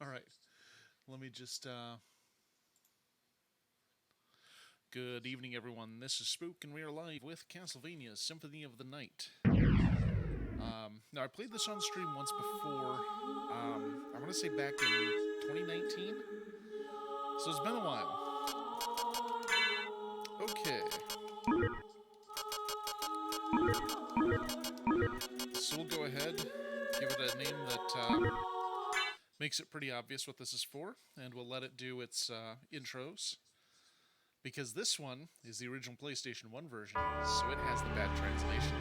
All right. Let me just. Good evening, everyone. This is Spook, and we are live with Castlevania Symphony of the Night. Now, I played this on stream once before. I want to say back in 2019. So it's been a while. Okay. So we'll go ahead, give it a name that makes it pretty obvious what this is for, and we'll let it do its intros. Because this one is the original PlayStation 1 version, so it has the bad translation.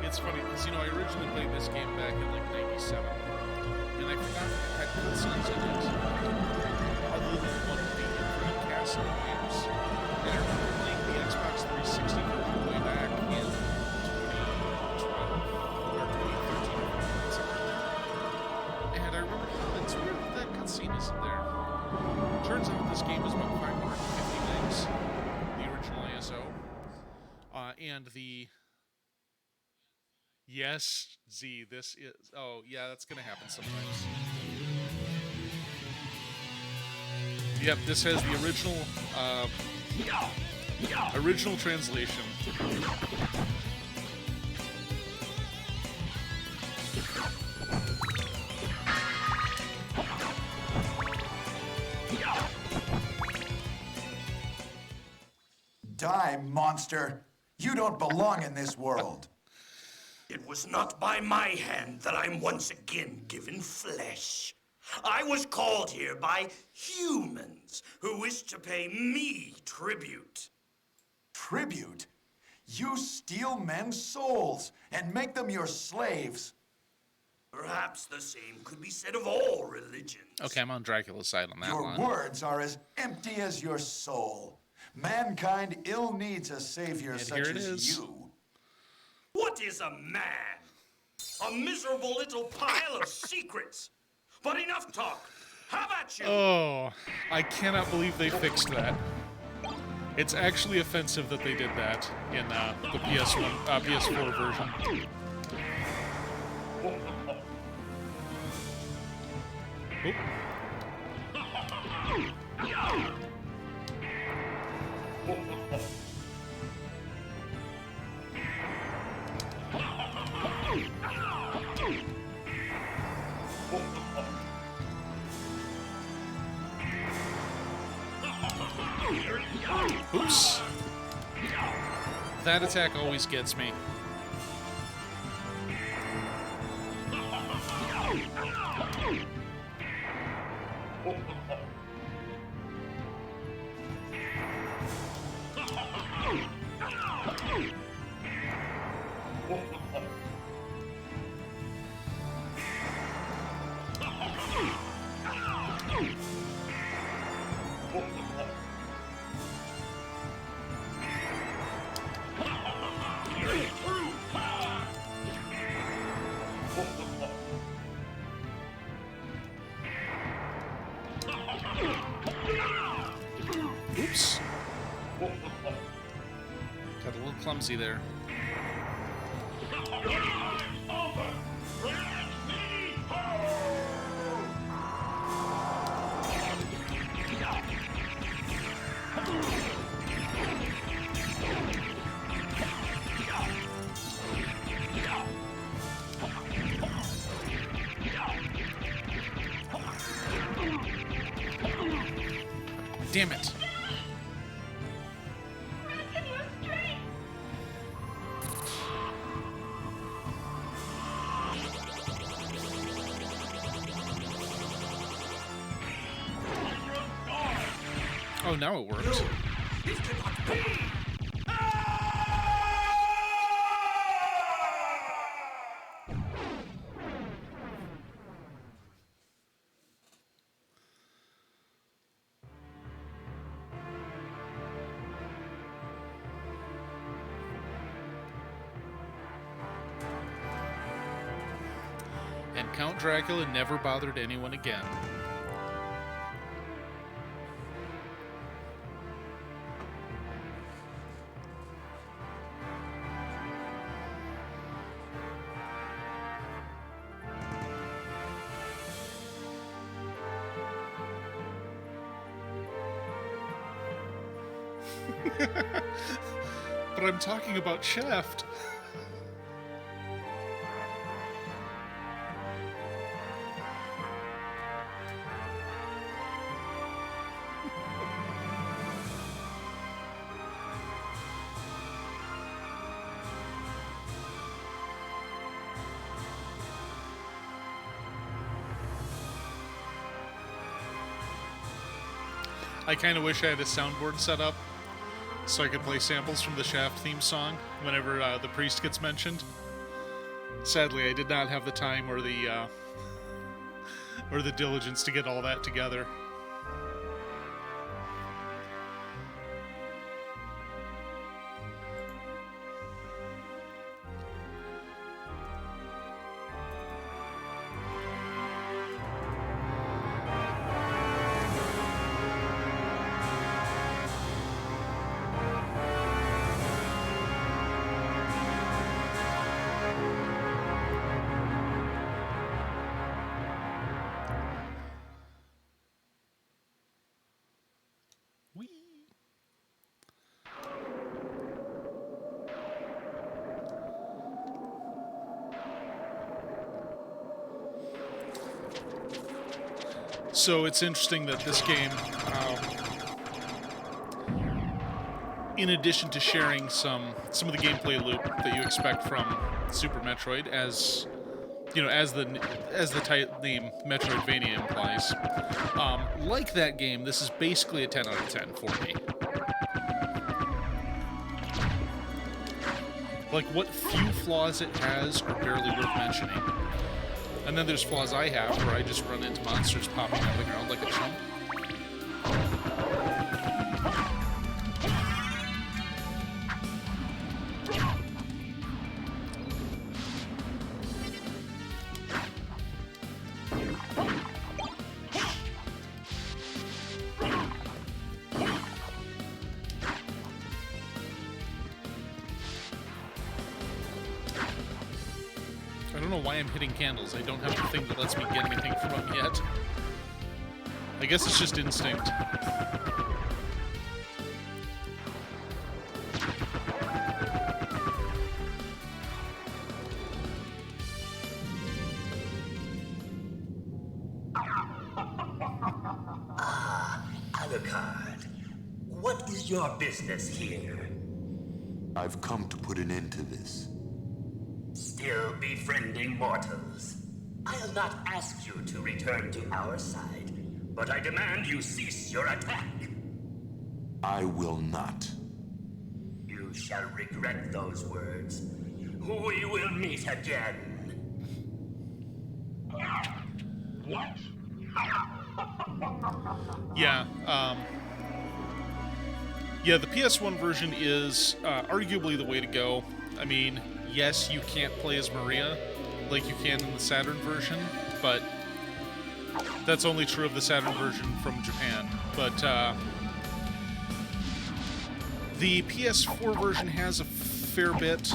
It's funny because I originally played this game back in like '97, and I forgot that it had cutscenes in it, other than one of the Infinite Castle games. And I remember playing the Xbox 360 version way back in 2012 or 2013 or something like that. And I remember it's weird that that cutscene isn't there. Turns out this game is about 550 megs, the original ASO, and the Yes, Z, this is... Oh, yeah, that's going to happen sometimes. Yep, this has the original translation. Die, monster! You don't belong in this world. It was not by my hand that I'm once again given flesh. I was called here by humans who wish to pay me tribute. Tribute? You steal men's souls and make them your slaves. Perhaps the same could be said of all religions. Okay, I'm on Dracula's side on that Your one. words are as empty as your soul. Mankind ill needs a savior And such here it as is. you. What is a man? A miserable little pile of secrets. But enough talk. How about you? Oh, I cannot believe they fixed that. It's actually offensive that they did that in the PS4 version. Oop. Oops. That attack always gets me. Oops. Got a little clumsy there. Damn it. Oh, now it works. This cannot be! Count Dracula never bothered anyone again. But I'm talking about Shaft. I kind of wish I had a soundboard set up so I could play samples from the Shaft theme song whenever the priest gets mentioned. Sadly, I did not have the time or the diligence to get all that together. So it's interesting that this game, in addition to sharing some of the gameplay loop that you expect from Super Metroid, as you know, as the name Metroidvania implies, like that game, this is basically a 10 out of 10 for me. Like, what few flaws it has are barely worth mentioning. And then there's flaws I have where I just run into monsters popping out of the ground like a chump. I don't know why I'm hitting candles. I don't have the thing that lets me get anything from them yet. I guess it's just instinct. Alucard, what is your business here? I've come to put an end to this. Still befriending mortals. I'll not ask you to return to our side, but I demand you cease your attack. I will not. You shall regret those words. We will meet again. What? Yeah, yeah, the PS1 version is arguably the way to go. I mean, yes, you can't play as Maria like you can in the Saturn version, but that's only true of the Saturn version from Japan. But the PS4 version has a fair bit,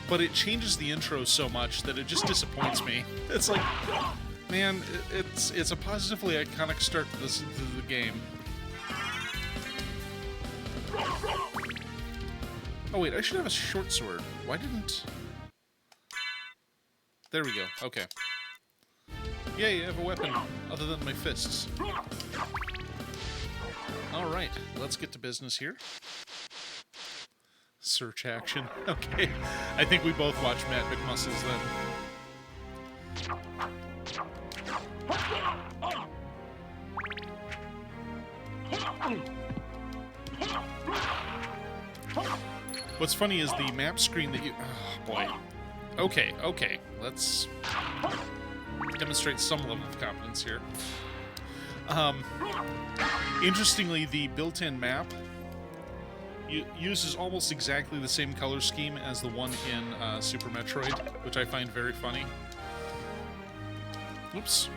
but it changes the intro so much that it just disappoints me. It's like, man, it's a positively iconic start to the game. Oh wait, I should have a short sword. Why didn't... There we go, okay. Yay, I have a weapon other than my fists. Alright, let's get to business here. Search action. Okay, I think we both watched Matt McMuscles then. What's funny is the map screen that you... Oh, boy. Okay. Let's demonstrate some level of competence here. Interestingly, the built-in map uses almost exactly the same color scheme as the one in Super Metroid, which I find very funny. Oops.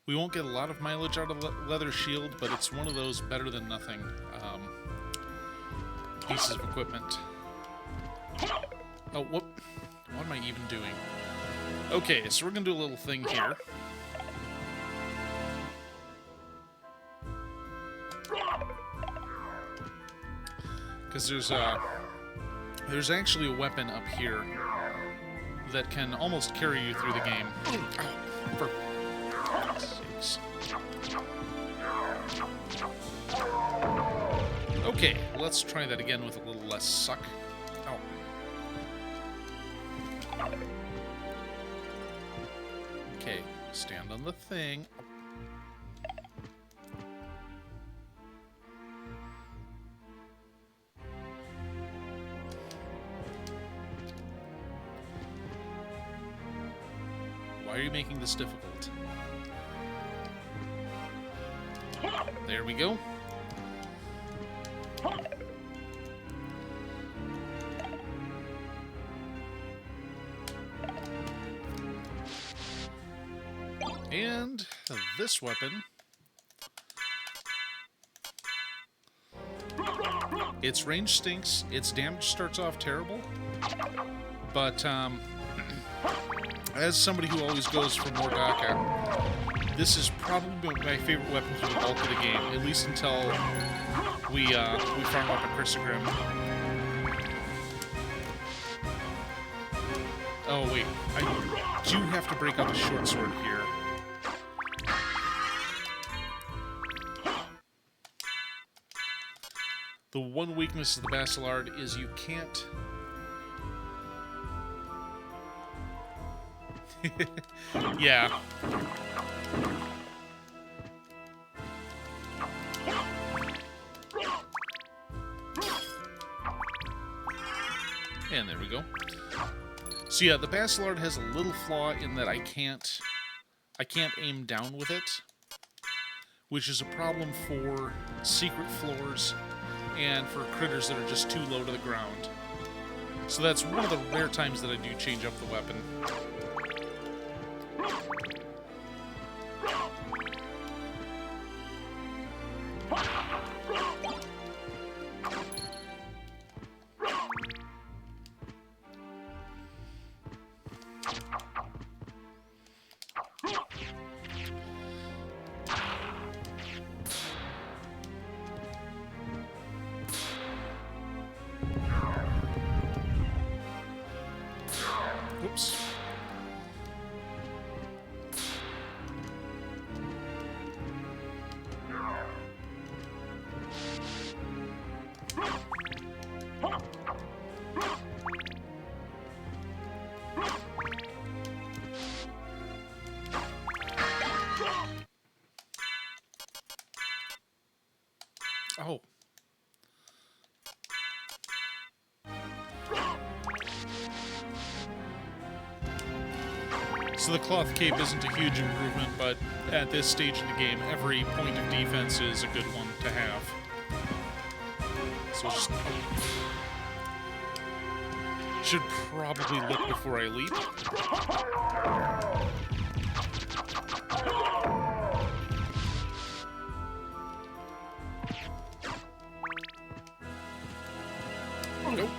We won't get a lot of mileage out of Leather Shield, but it's one of those better than nothing pieces of equipment. Oh, what am I even doing? Okay, so we're going to do a little thing here. Because there's actually a weapon up here that can almost carry you through the game. For sakes. Okay, let's try that again with a little less suck. Oh. Okay, stand on the thing. Why are you making this difficult? There we go. And this weapon, its range stinks, its damage starts off terrible, but as somebody who always goes for Mordaka, this is probably my favorite weapon for the bulk of the game, at least until we farm up a Chrysogrim. Oh wait, I do have to break out the short sword here. The one weakness of the Basilard is you can't... Yeah. And there we go. So yeah, the Basilard has a little flaw in that I can't aim down with it, which is a problem for secret floors and for critters that are just too low to the ground. So that's one of the rare times that I do change up the weapon. Oops. Oh. So the cloth cape isn't a huge improvement, but at this stage in the game, every point of defense is a good one to have. So just... should probably look before I leap. Nope.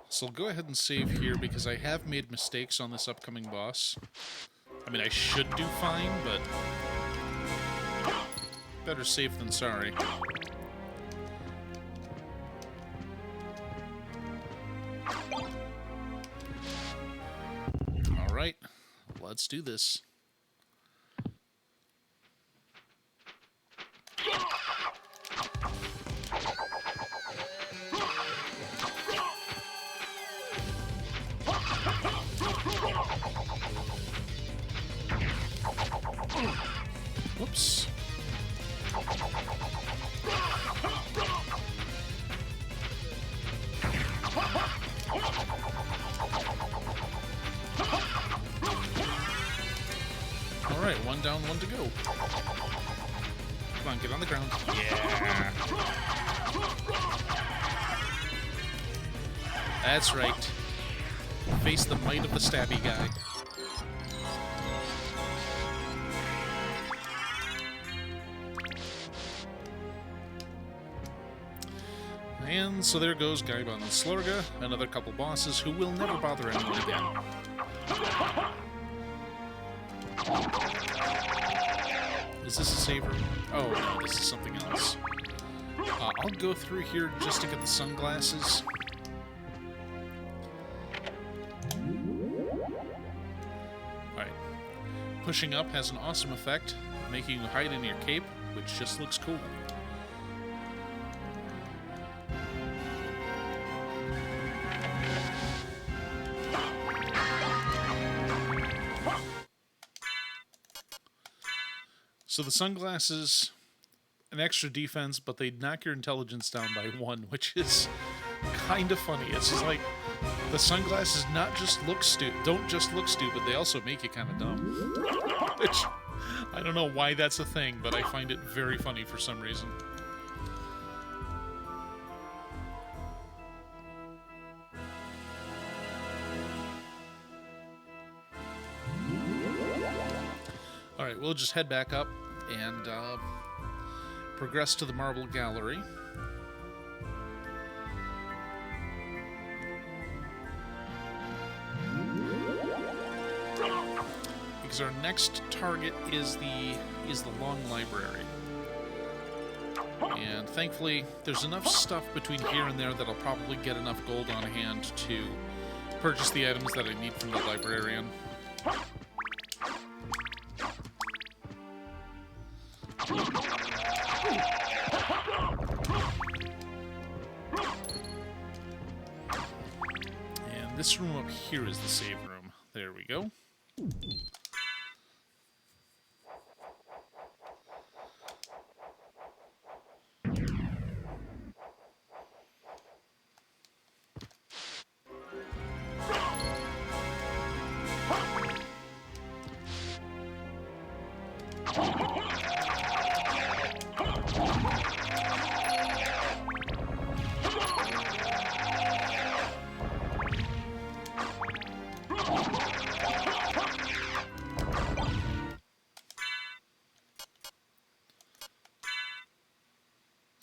So I'll go ahead and save here because I have made mistakes on this upcoming boss. I mean, I should do fine, but better safe than sorry. All right, let's do this. Alright, one down, one to go. Come on, get on the ground. Yeah. That's right. Face the might of the stabby guy. And so there goes Gaibon and Slorga, another couple bosses who will never bother anyone again. Is this a save room? Oh, no, this is something else. I'll go through here just to get the sunglasses. Alright. Pushing up has an awesome effect, making you hide in your cape, which just looks cool. So the sunglasses, an extra defense, but they knock your intelligence down by 1, which is kind of funny. It's just like the sunglasses don't just look stupid, they also make you kind of dumb. Which, I don't know why that's a thing, but I find it very funny for some reason. Alright, we'll just head back up and progress to the Marble Gallery. Because our next target is the Long Library. And thankfully, there's enough stuff between here and there that I'll probably get enough gold on hand to purchase the items that I need from the librarian. And this room up here is the save room. There we go.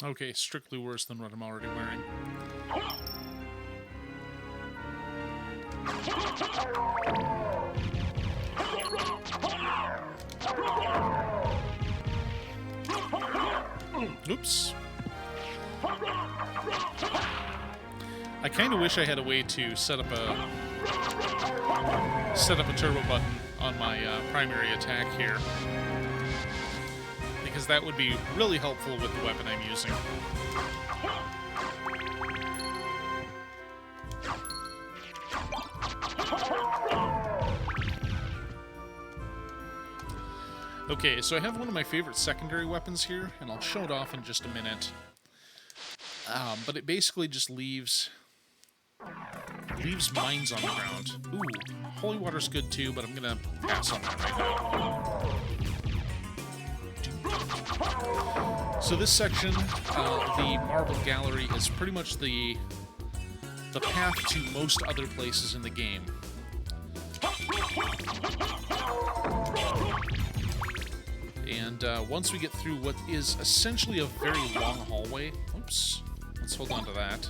Okay, strictly worse than what I'm already wearing. Oops. I kind of wish I had a way to set up a turbo button on my primary attack here, because that would be really helpful with the weapon I'm using. Okay, so I have one of my favorite secondary weapons here, and I'll show it off in just a minute. But it basically just leaves mines on the ground. Ooh, holy water's good too, but I'm gonna pass on that right now. So this section, the Marble Gallery, is pretty much the path to most other places in the game. And once we get through what is essentially a very long hallway, oops, let's hold on to that.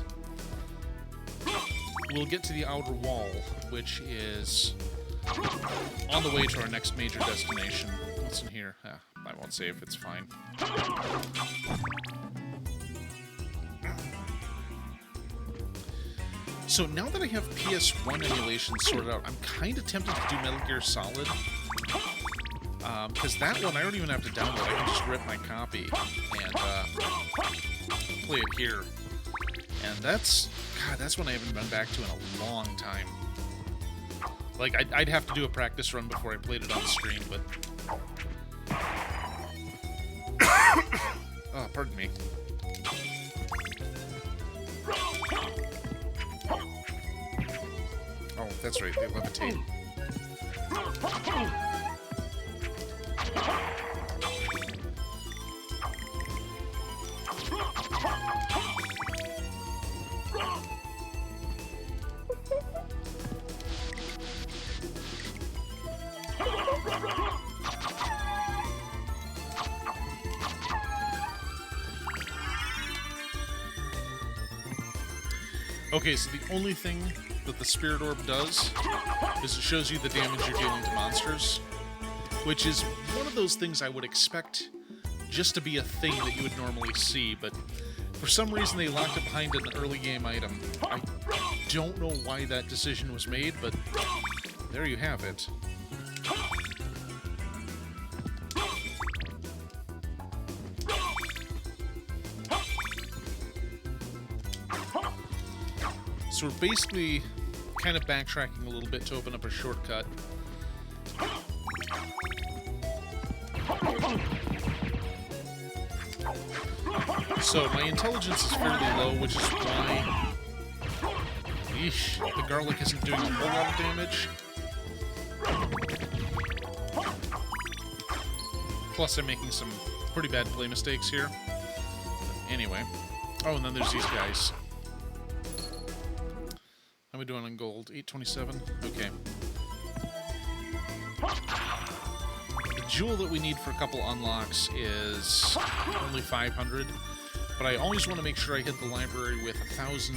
We'll get to the outer wall, which is on the way to our next major destination. What's in here? I won't save, it's fine. So now that I have PS1 emulation sorted out, I'm kind of tempted to do Metal Gear Solid. Because that one I don't even have to download. I can just rip my copy and play it here. And that's one I haven't been back to in a long time. Like, I'd have to do a practice run before I played it on stream, but... Oh, pardon me. Oh, that's right, they levitate. Okay, so the only thing that the Spirit Orb does is it shows you the damage you're dealing to monsters, which is one of those things I would expect just to be a thing that you would normally see, but for some reason they locked it behind an early game item. I don't know why that decision was made, but there you have it. So we're basically kind of backtracking a little bit to open up a shortcut. So my intelligence is fairly low, which is why... Eesh, the garlic isn't doing a whole lot of damage. Plus I'm making some pretty bad play mistakes here. Anyway. Oh, and then there's these guys. How are we doing on gold? 827? Okay. The jewel that we need for a couple unlocks is only 500, but I always want to make sure I hit the library with 1,000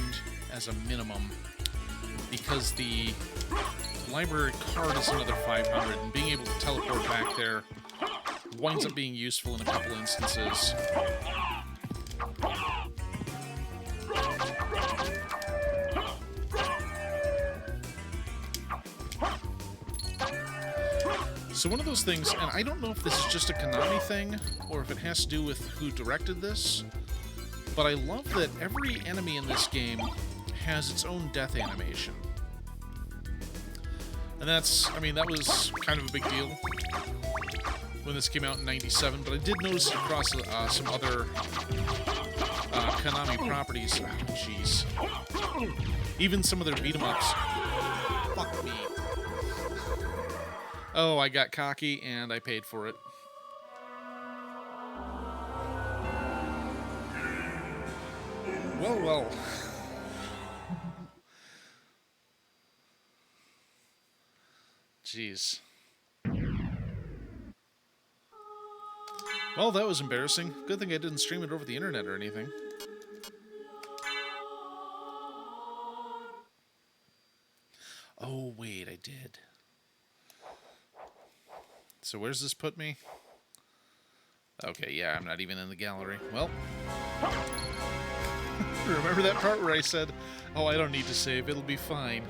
as a minimum, because the library card is another 500, and being able to teleport back there winds up being useful in a couple instances. So one of those things, and I don't know if this is just a Konami thing, or if it has to do with who directed this, but I love that every enemy in this game has its own death animation. And that's, I mean, that was kind of a big deal when this came out in '97, but I did notice it across some other Konami properties. Oh, jeez. Even some of their beat-em-ups. Fuck me. Oh, I got cocky, and I paid for it. Well, well. Jeez. Well, that was embarrassing. Good thing I didn't stream it over the internet or anything. Oh, wait, I did. So where's this put me? Okay, yeah, I'm not even in the gallery. Well, remember that part where I said, oh, I don't need to save, it'll be fine.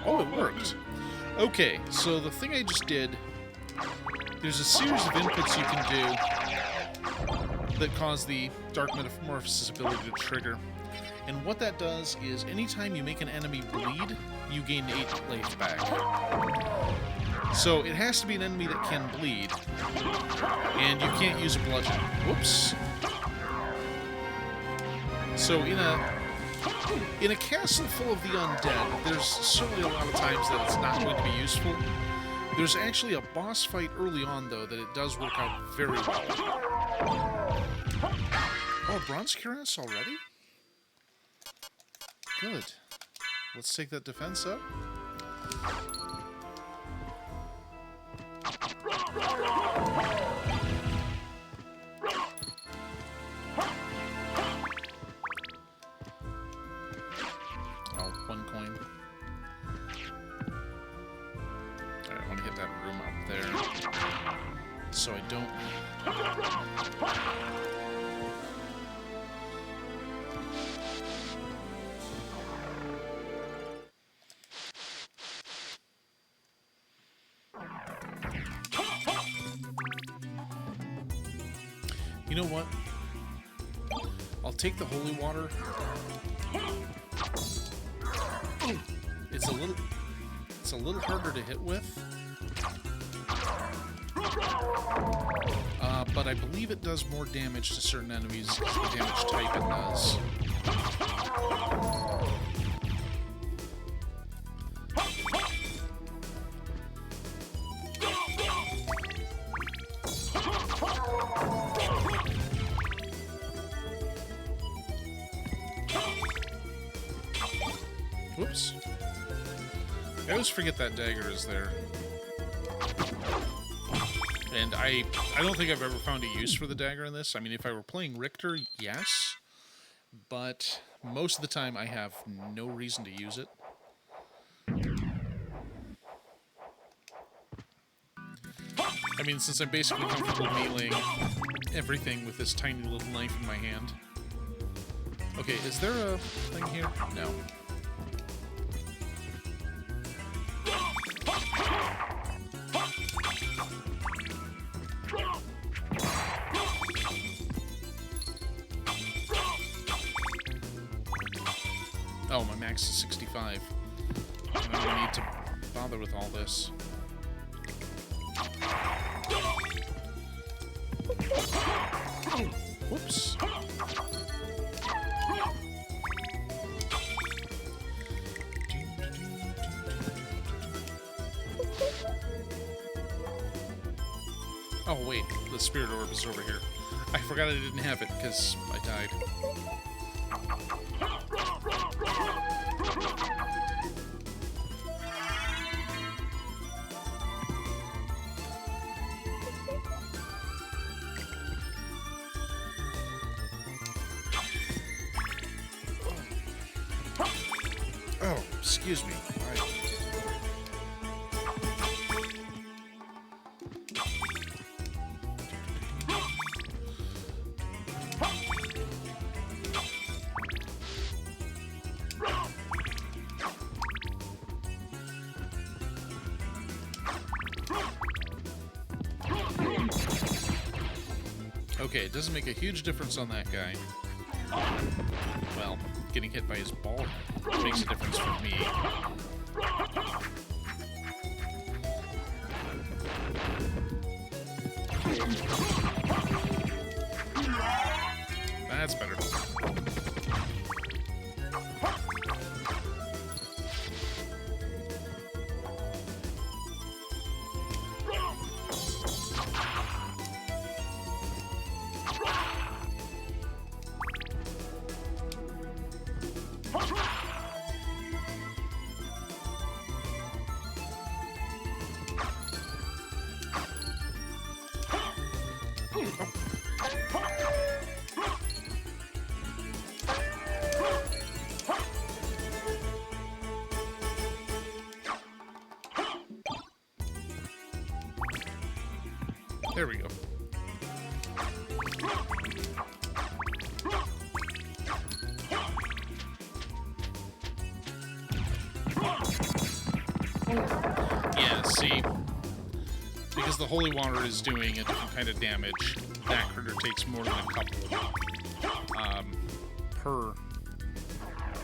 Oh, it worked. Okay, so the thing I just did, there's a series of inputs you can do that cause the Dark Metamorphosis ability to trigger. And what that does is anytime you make an enemy bleed, you gain 8 life back. So it has to be an enemy that can bleed, and you can't use a bludgeon. Whoops. So in a castle full of the undead, there's certainly a lot of times that it's not going to be useful. There's actually a boss fight early on, though, that it does work out very well. Oh, bronze cuirass already? Good. Let's take that defense up. Oh, 1 coin. Alright, I want to get that room up there, so I don't... You know what? I'll take the holy water. It's a little harder to hit with. But I believe it does more damage to certain enemies as the damage type it does. Whoops. I always forget that dagger is there. And I don't think I've ever found a use for the dagger in this. I mean, if I were playing Richter, yes. But most of the time, I have no reason to use it. I mean, since I'm basically comfortable meleeing everything with this tiny little knife in my hand. Okay, is there a thing here? No. Oh, my max is 65. I don't need to bother with all this. Whoops. Oh wait, the spirit orb is over here. I forgot I didn't have it because I died. Oh, excuse me. Okay, it doesn't make a huge difference on that guy. Well, getting hit by his ball makes a difference for me. That's better. There we go. Yeah, see, because the holy water is doing a different kind of damage, that critter takes more than a couple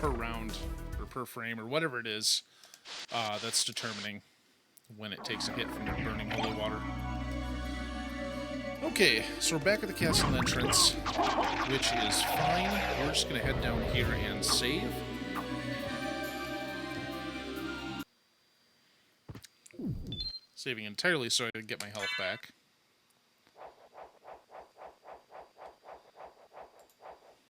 per round or per frame or whatever it is. That's determining when it takes a hit from the burning holy water. Okay, so we're back at the castle entrance, which is fine. We're just going to head down here and save. Saving entirely so I can get my health back.